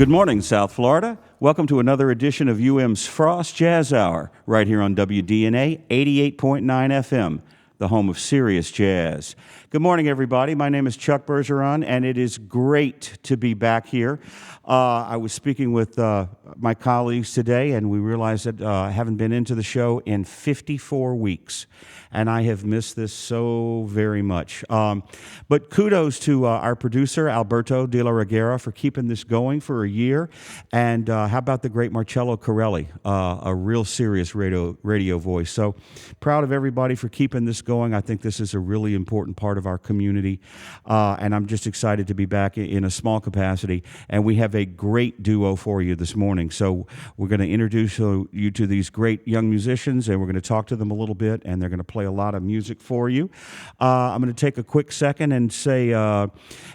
Good morning, South Florida. Welcome to another edition of UM's Frost Jazz Hour, right here on WDNA 88.9 FM, the home of serious jazz. Good morning, everybody. My name is Chuck Bergeron, and it is great to be back here. I was speaking with my colleagues today, and we realized that I haven't been into the show in 54 weeks, and I have missed this so very much. But kudos to our producer, Alberto de la Reguera, for keeping this going for a year. And how about the great Marcello Corelli, a real serious radio voice. So proud of everybody for keeping this going. I think this is a really important part of our community, and I'm just excited to be back in a small capacity. And we have a great duo for you this morning. So we're going to introduce you to these great young musicians, and we're going to talk to them a little bit, and they're going to play a lot of music for you. I'm going to take a quick second and say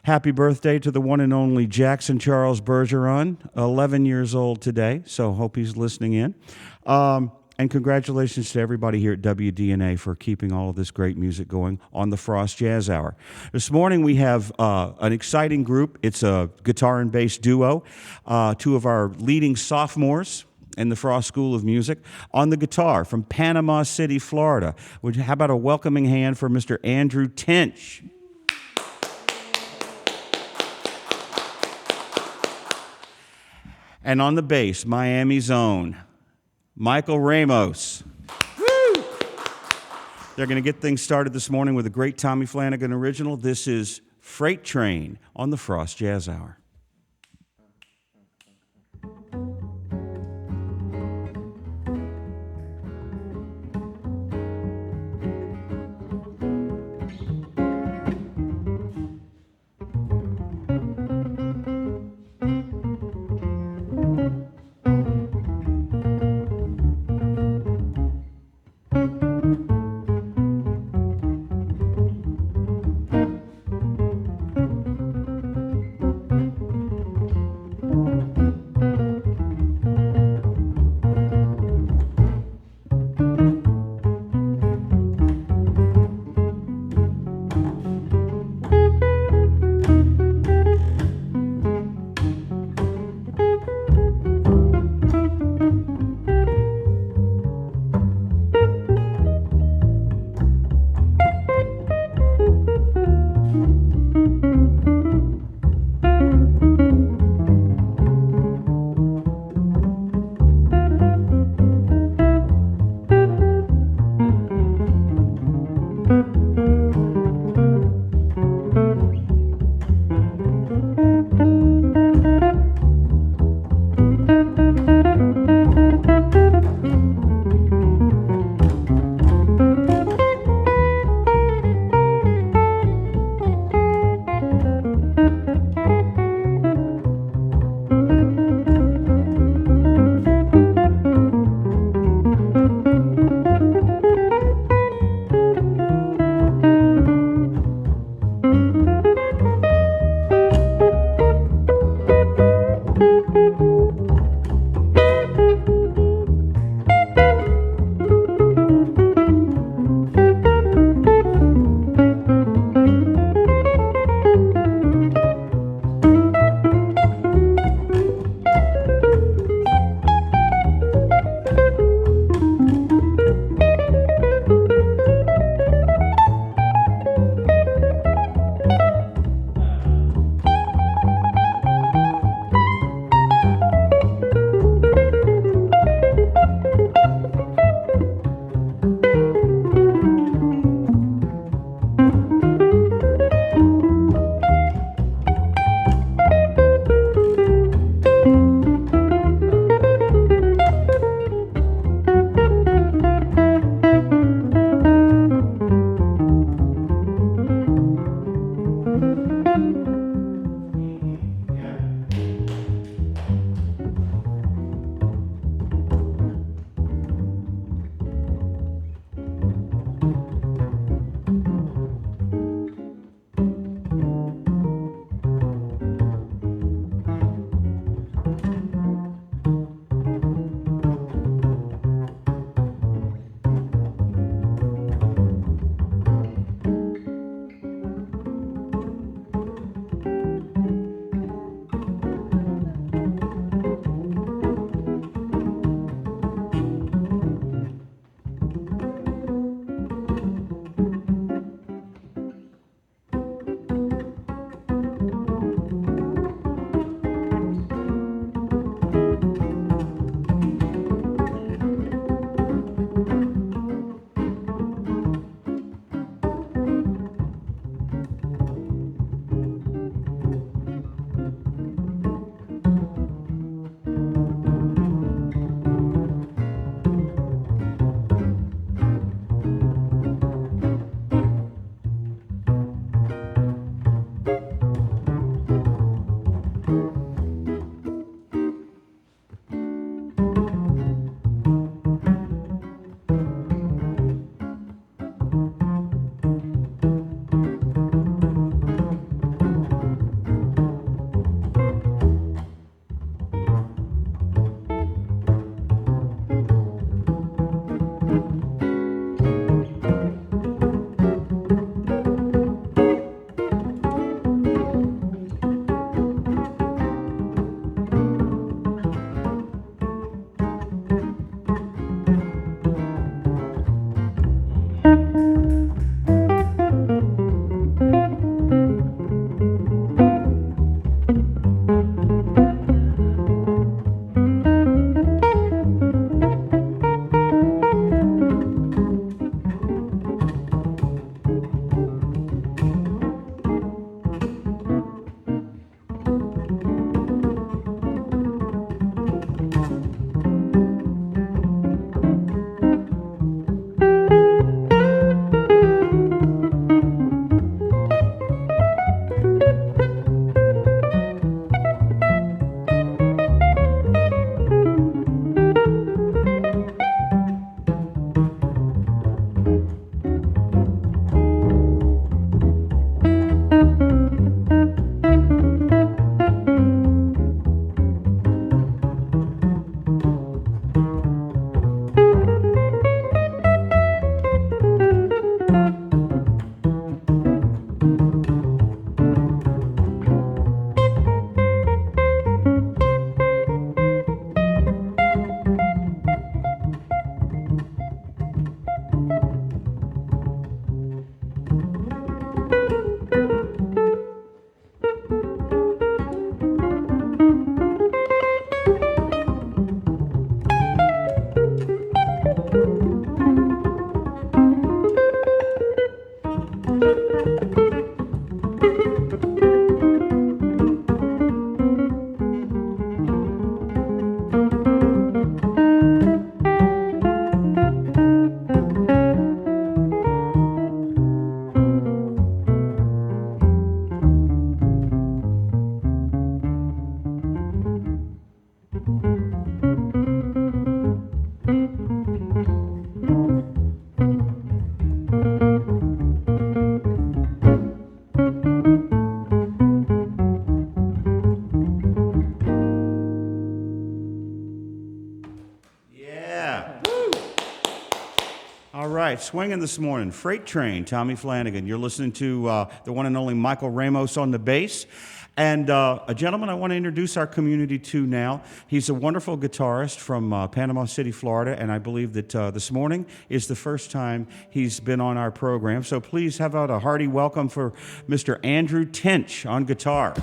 happy birthday to the one and only Jackson Charles Bergeron, 11 years old today, so hope he's listening in. And congratulations to everybody here at WDNA for keeping all of this great music going on the Frost Jazz Hour. This morning we have an exciting group. It's a guitar and bass duo, two of our leading sophomores in the Frost School of Music. On the guitar from Panama City, Florida. How about a welcoming hand for Mr. Andrew Tinch? And on the bass, Miami's own Michael Ramos. Woo! They're going to get things started this morning with a great Tommy Flanagan original. This is Freight Train on the Frost Jazz Hour. All right, swinging this morning, Freight Train, Tommy Flanagan. You're listening to the one and only Michael Ramos on the bass. And a gentleman I want to introduce our community to now. He's a wonderful guitarist from Panama City, Florida, and I believe that this morning is the first time he's been on our program. So please have out a hearty welcome for Mr. Andrew Tinch on guitar.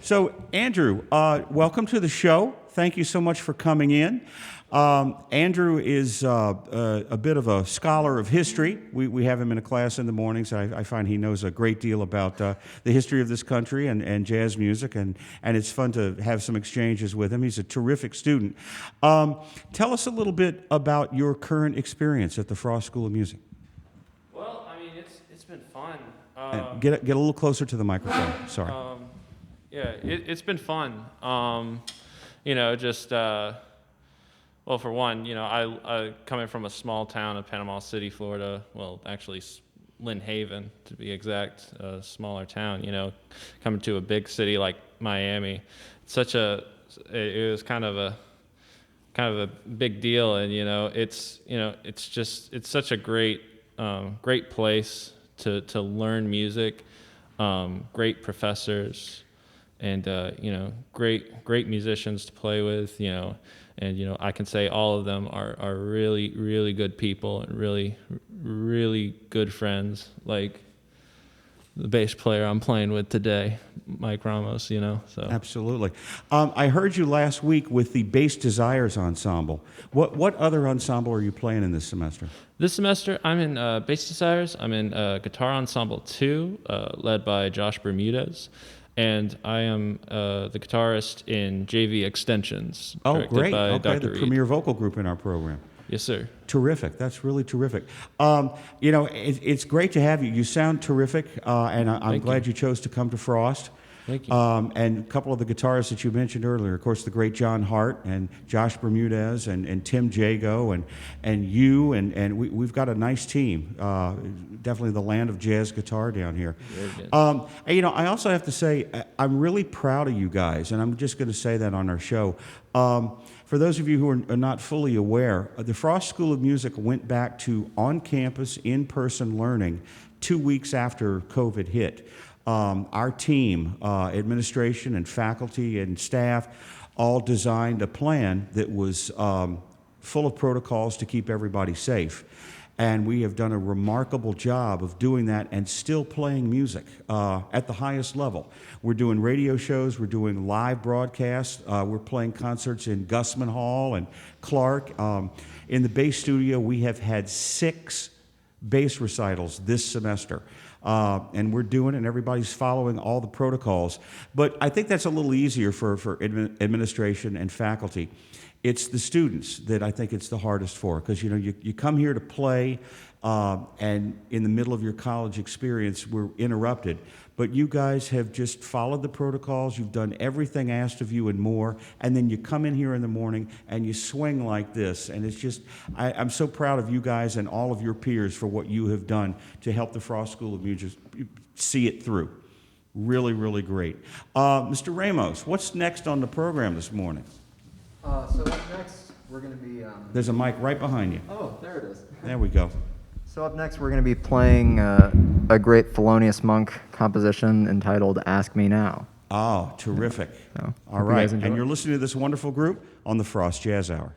So, Andrew, welcome to the show. Thank you so much for coming in. Andrew is a bit of a scholar of history. We have him in a class in the mornings. I find he knows a great deal about the history of this country and jazz music, and it's fun to have some exchanges with him. He's a terrific student. Tell us a little bit about your current experience at the Frost School of Music. Well, I mean, it's been fun. Get a little closer to the microphone. Sorry. It's been fun. Well, for one, I coming from a small town of Panama City, Florida. Well, actually, Lynn Haven, to be exact, a smaller town. Coming to a big city like Miami, it was kind of a big deal, and it's such a great place to learn music, great professors, and great musicians to play with, and I can say all of them are really, really good people and really, really good friends, like the bass player I'm playing with today, Mike Ramos, so. Absolutely. I heard you last week with the Bass Desires Ensemble. What other ensemble are you playing in this semester? This semester, I'm in Bass Desires. I'm in Guitar Ensemble 2, led by Josh Bermudez. And I am the guitarist in JV Extensions. Oh, great. By Okay, Dr. the Reed. premier vocal group in our program. Yes, sir. Terrific. That's really terrific. It's great to have you. You sound terrific, and I'm glad you chose to come to Frost. Thank you. And a couple of the guitarists that you mentioned earlier, of course, the great John Hart and Josh Bermudez and Tim Jago and you, and we've got a nice team. Definitely the land of jazz guitar down here. Very good. I also have to say, I'm really proud of you guys, and I'm just going to say that on our show. For those of you who are not fully aware, the Frost School of Music went back to on-campus, in-person learning 2 weeks after COVID hit. Our team, administration and faculty and staff, all designed a plan that was full of protocols to keep everybody safe. And we have done a remarkable job of doing that and still playing music at the highest level. We're doing radio shows, we're doing live broadcasts, we're playing concerts in Gusman Hall and Clark. In the bass studio, we have had 6 bass recitals this semester. And we're doing it, and everybody's following all the protocols. But I think that's a little easier for administration and faculty. It's the students that I think it's the hardest for, because you come here to play, and in the middle of your college experience, we're interrupted. But you guys have just followed the protocols. You've done everything asked of you and more, and then you come in here in the morning and you swing like this. And it's just, I'm so proud of you guys and all of your peers for what you have done to help the Frost School of Music see it through. Really, really great. Mr. Ramos, what's next on the program this morning? So up next, we're going to be... There's a mic right behind you. Oh, there it is. There we go. So up next, we're going to be playing a great Thelonious Monk composition entitled Ask Me Now. Oh, terrific. So, all right. And you're listening to this wonderful group on the Frost Jazz Hour.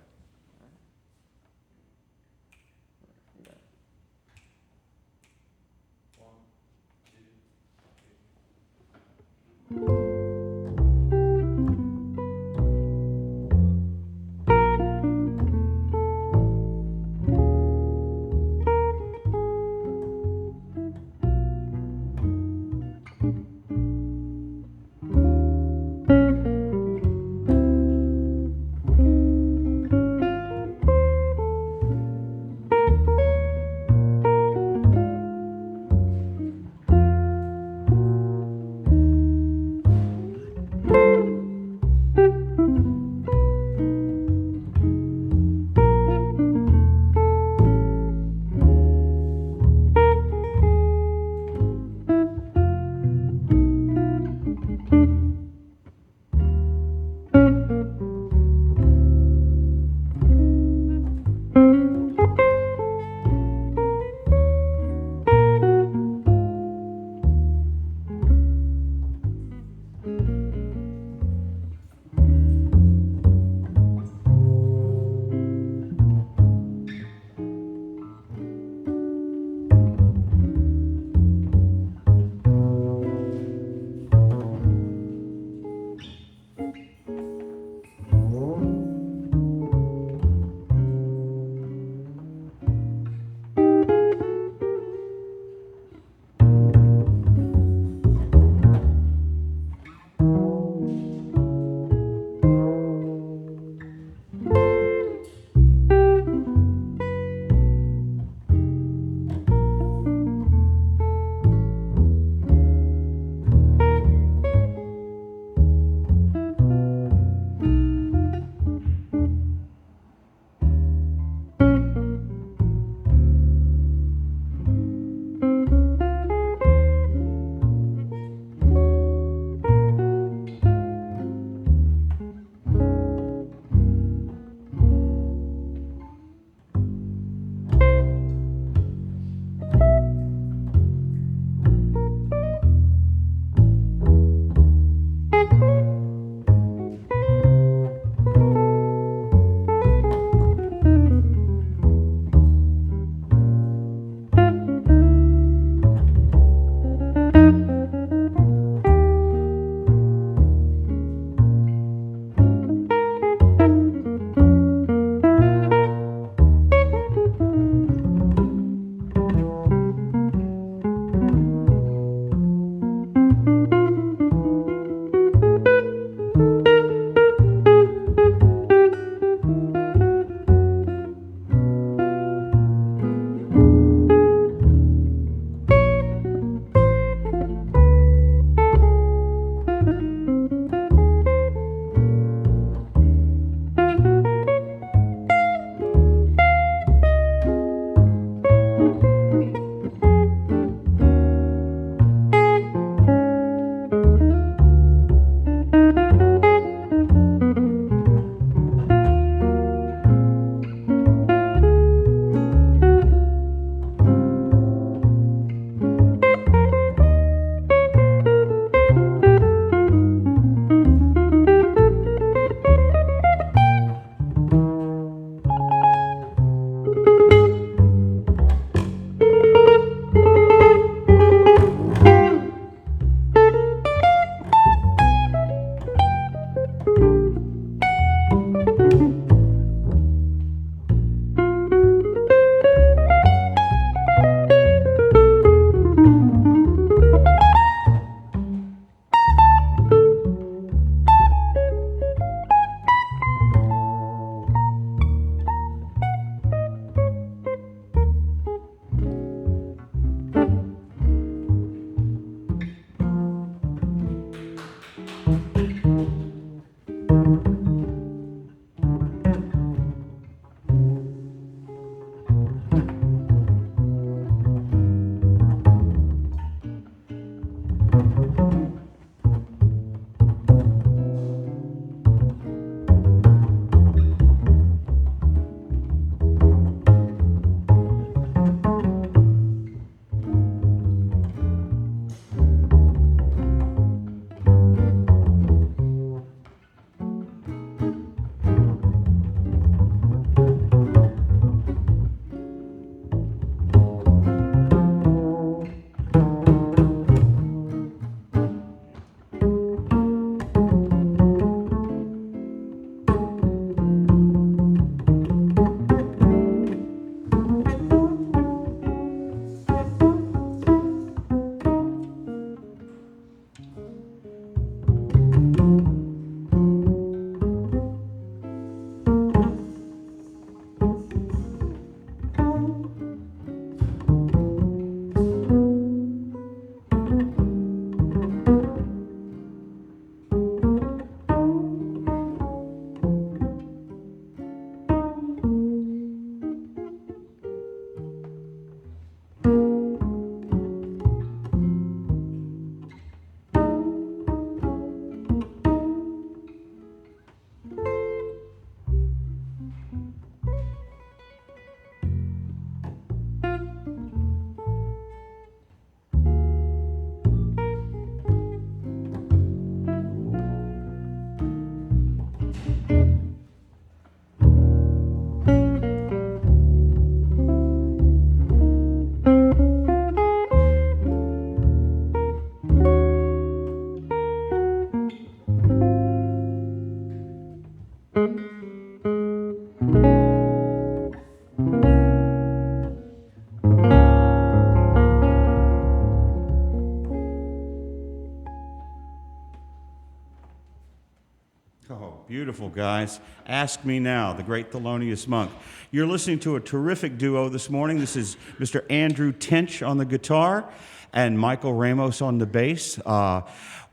beautiful, guys. Ask Me Now, the great Thelonious Monk. You're listening to a terrific duo this morning. This is Mr. Andrew Tinch on the guitar and Michael Ramos on the bass.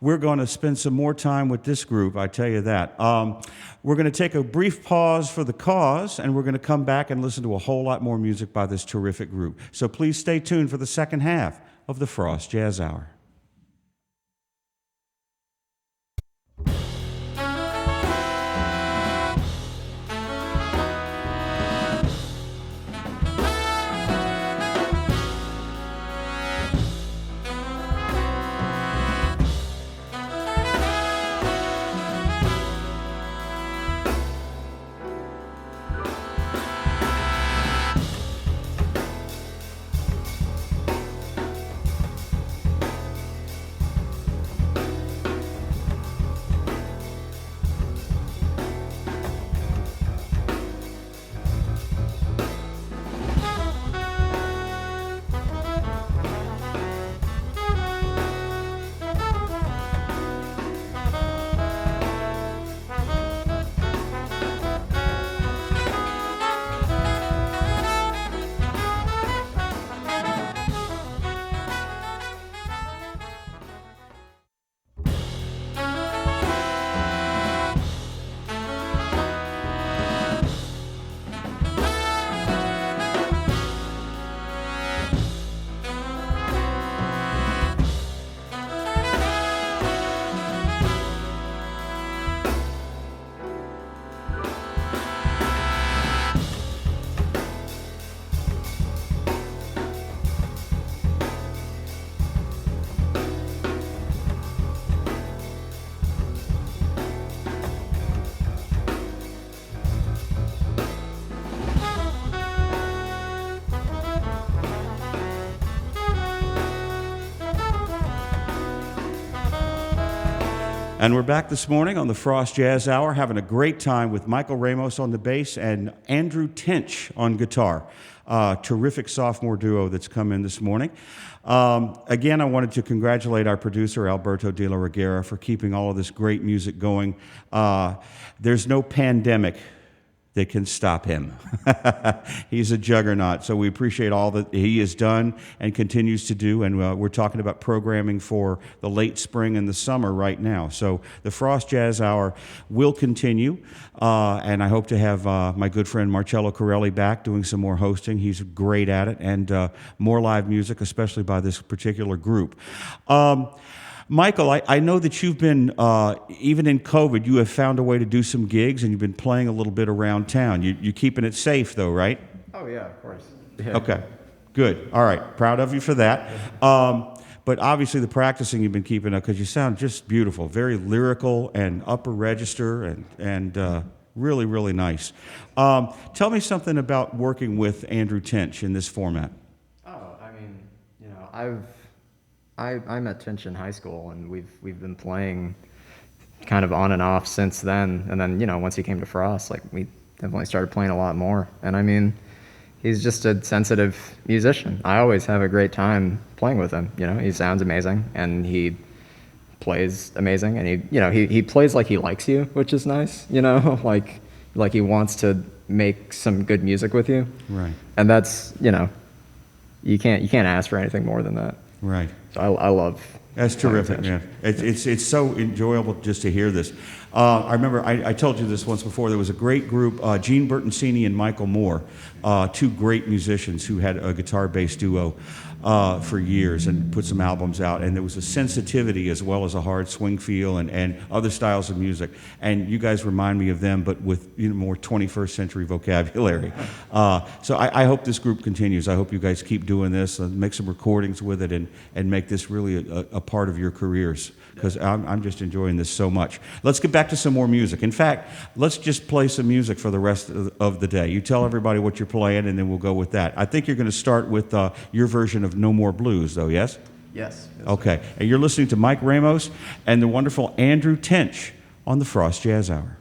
We're going to spend some more time with this group, I tell you that. We're going to take a brief pause for the cause, and we're going to come back and listen to a whole lot more music by this terrific group. So please stay tuned for the second half of the Frost Jazz Hour. And we're back this morning on the Frost Jazz Hour, having a great time with Michael Ramos on the bass and Andrew Tinch on guitar. Terrific sophomore duo that's come in this morning. Again, I wanted to congratulate our producer, Alberto de la Reguera, for keeping all of this great music going. There's no pandemic that can stop him. He's a juggernaut, so we appreciate all that he has done and continues to do, and we're talking about programming for the late spring and the summer right now. So the Frost Jazz Hour will continue, and I hope to have my good friend Marcello Corelli back doing some more hosting. He's great at it, and more live music, especially by this particular group. Michael, I know that you've been, even in COVID, you have found a way to do some gigs, and you've been playing a little bit around town. You're keeping it safe, though, right? Oh, yeah, of course. Yeah. Okay, good. All right, proud of you for that. But obviously the practicing you've been keeping up, because you sound just beautiful, very lyrical and upper register, and really, really nice. Tell me something about working with Andrew Tinch in this format. Oh, I mean, you know, I met Tinch in high school, and we've been playing kind of on and off since then. And then, you know, once he came to Frost, like, we definitely started playing a lot more. And I mean, he's just a sensitive musician. I always have a great time playing with him. You know, he sounds amazing, and he plays amazing, and he plays like he likes you, which is nice. You know, like he wants to make some good music with you. Right. And that's, you know, you can't ask for anything more than that. Right. So I love. That's terrific, man. It's so enjoyable just to hear this. I remember I told you this once before. There was a great group, Gene Bertoncini and Michael Moore, two great musicians who had a guitar-bass duo for years and put some albums out. And there was a sensitivity as well as a hard swing feel and other styles of music. And you guys remind me of them, but with more 21st century vocabulary. So I hope this group continues. I hope you guys keep doing this and make some recordings with it and make this really a part of your careers, because I'm just enjoying this so much. Let's get back to some more music. In fact, let's just play some music for the rest of the day. You tell everybody what you're playing, and then we'll go with that. I think you're going to start with your version of No More Blues, though, yes? Yes. Okay. And you're listening to Mike Ramos and the wonderful Andrew Tinch on the Frost Jazz Hour.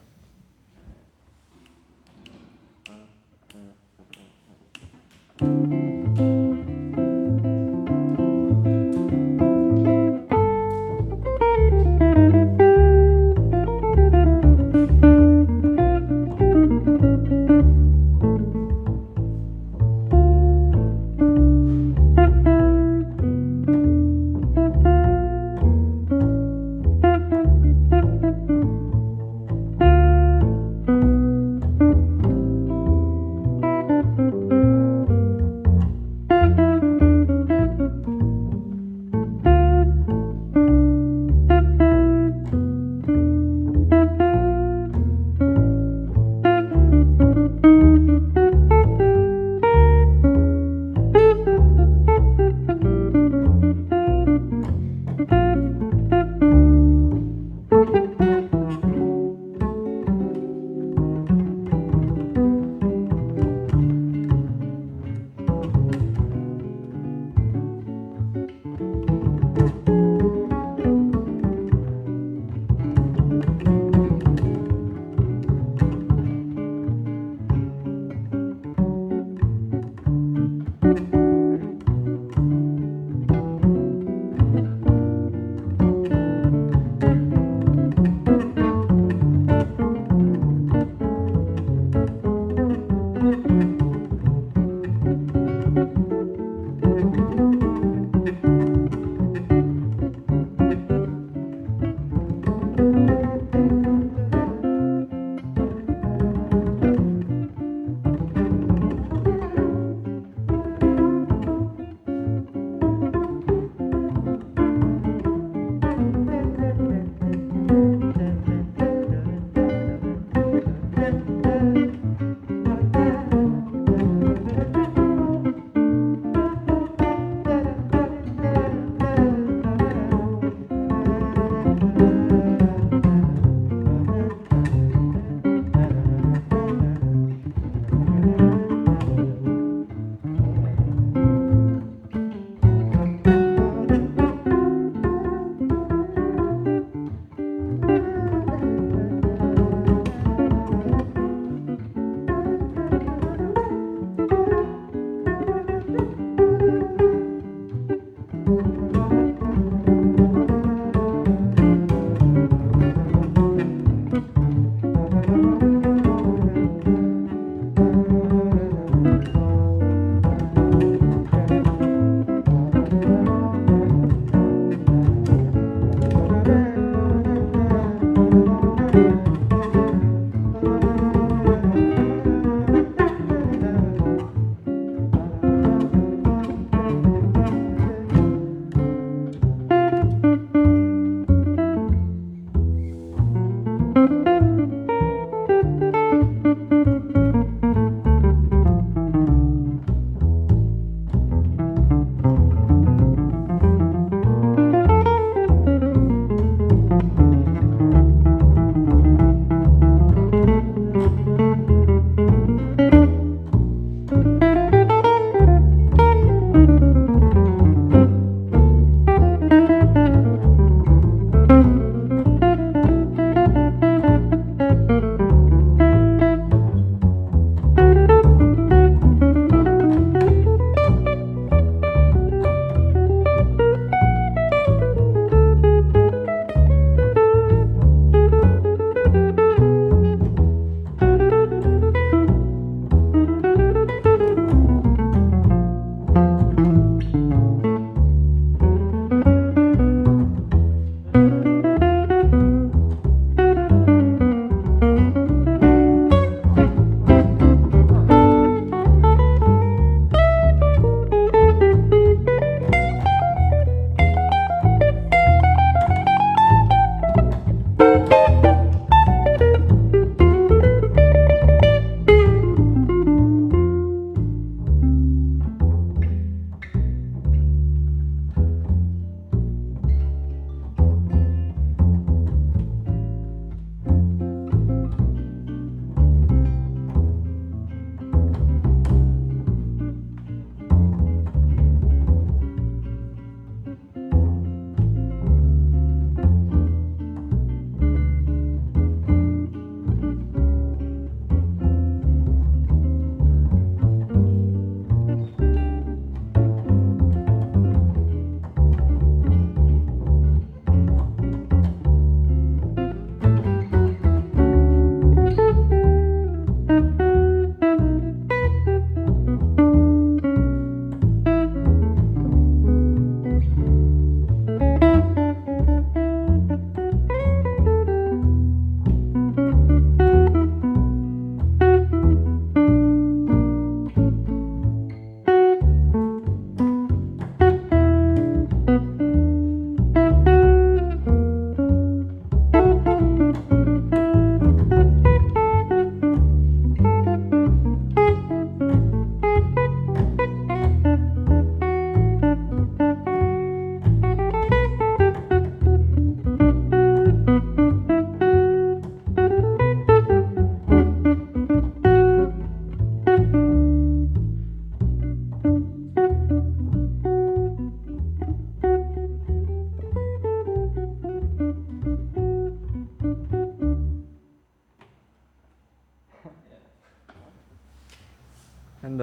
And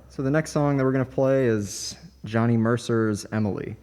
so the next song that we're going to play is Johnny Mercer's Emily.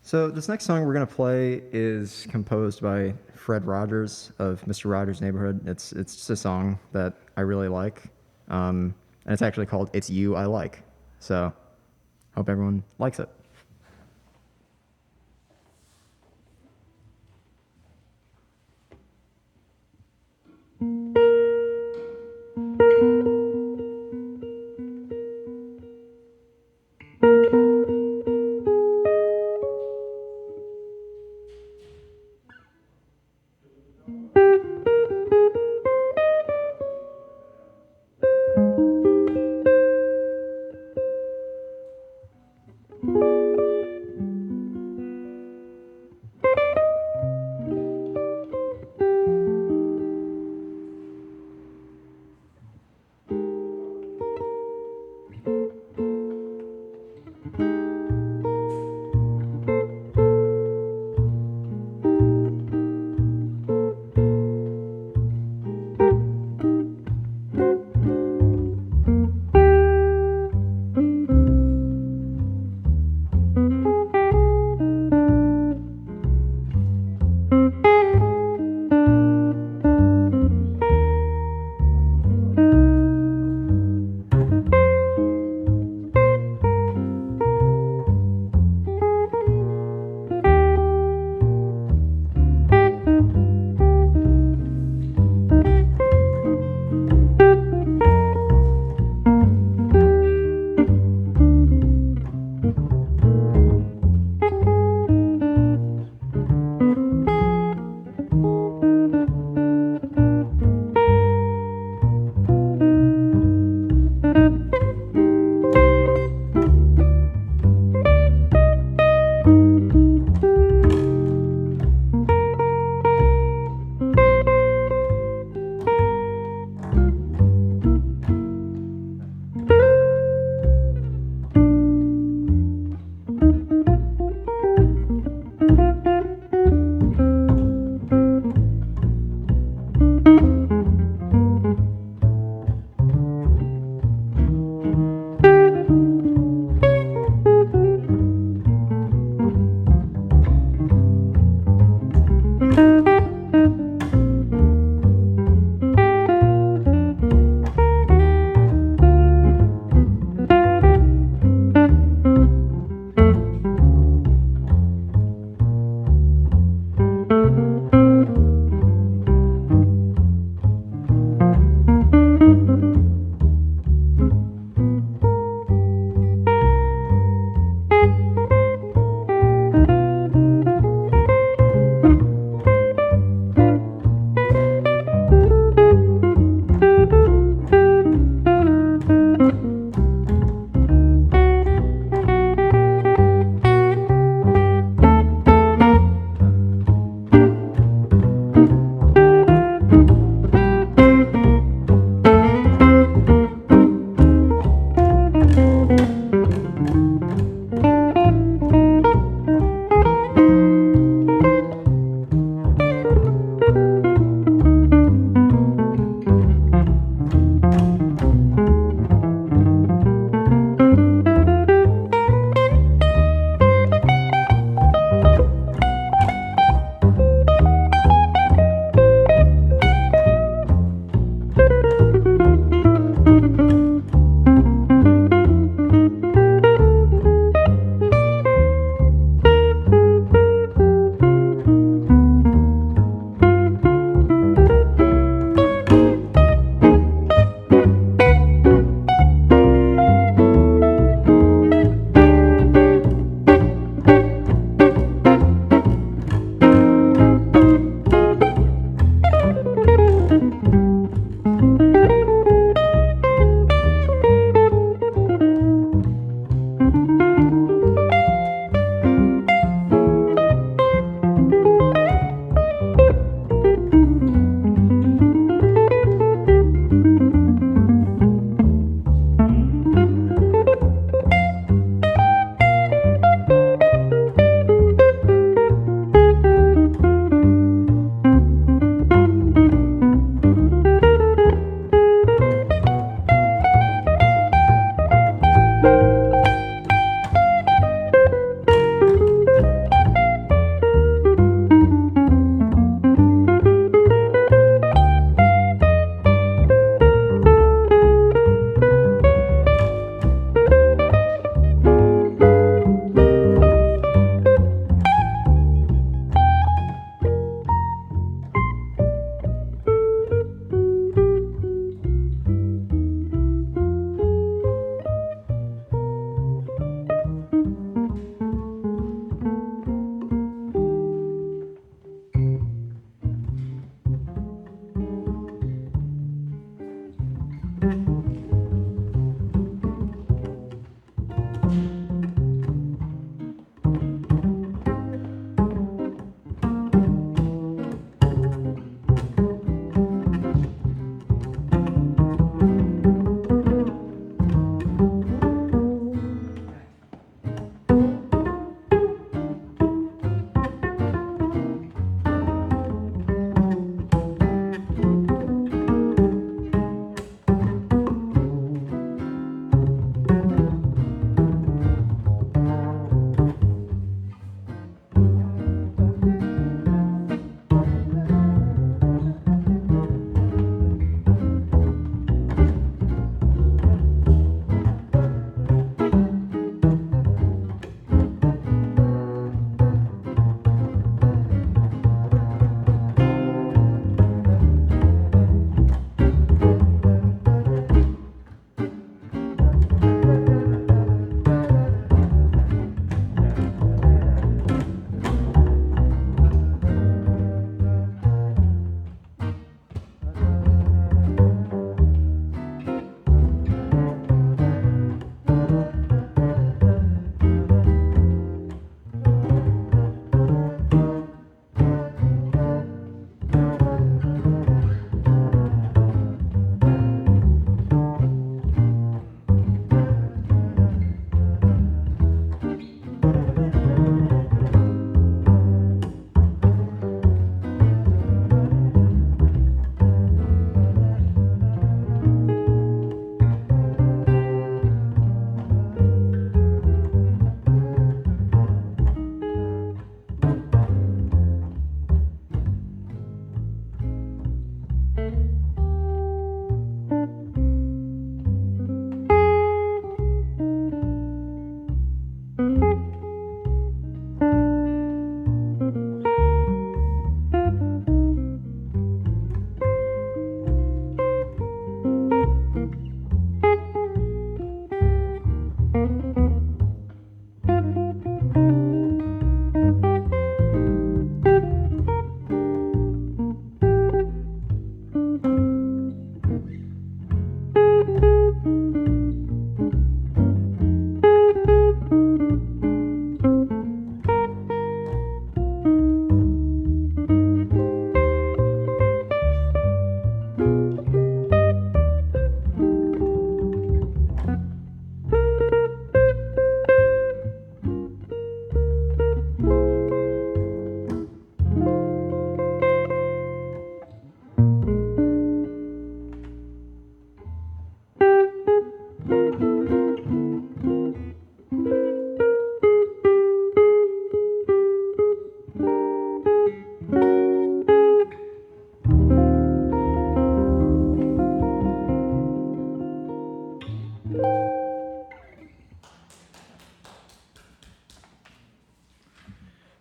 So this next song we're gonna play is composed by Fred Rogers of Mr. Rogers' Neighborhood. It's just a song that I really like, and it's actually called "It's You I Like." So hope everyone likes it.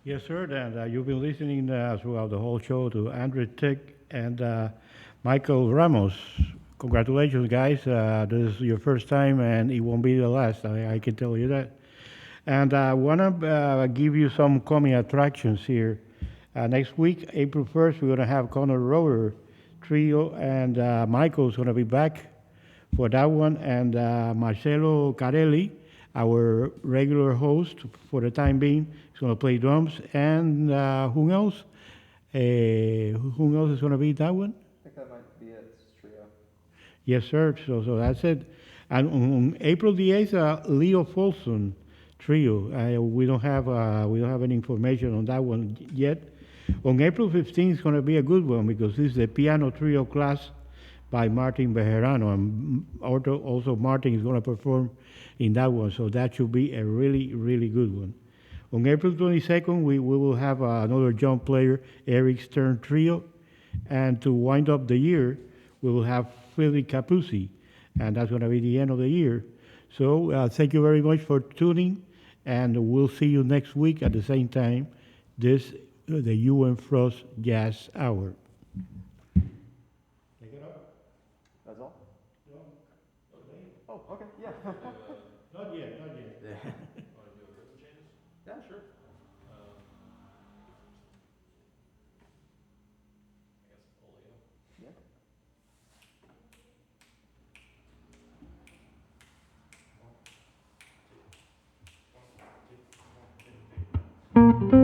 Yes, sir. And you've been listening throughout the whole show to Andrew Tinch and Michael Ramos. Congratulations, guys. This is your first time, and it won't be the last. I can tell you that. And I want to give you some coming attractions here. Next week, April 1st, we're going to have Connor Rower Trio, and Michael's going to be back for that one, and Marcelo Carelli, our regular host for the time being, is going to play drums. And who else? Who else is going to be that one? I think that might be it. It's trio. Yes, sir. So that's it. And on April the 8th, Leo Folsom Trio. We don't have any information on that one yet. On April 15th is going to be a good one because this is the piano trio class by Martin Bejarano, and also Martin is going to perform in that one, so that should be a really, really good one. On April 22nd, we will have another John player, Eric Stern Trio, and to wind up the year, we will have Philly Capuzzi, and that's going to be the end of the year. So thank you very much for tuning, and we'll see you next week at the same time. This the Frost Jazz Hour. That's all? No. Oh, okay, yeah. Not yet, not yet. Yeah. Want to do a rhythm changes? Yeah, sure. I guess polio. Yeah.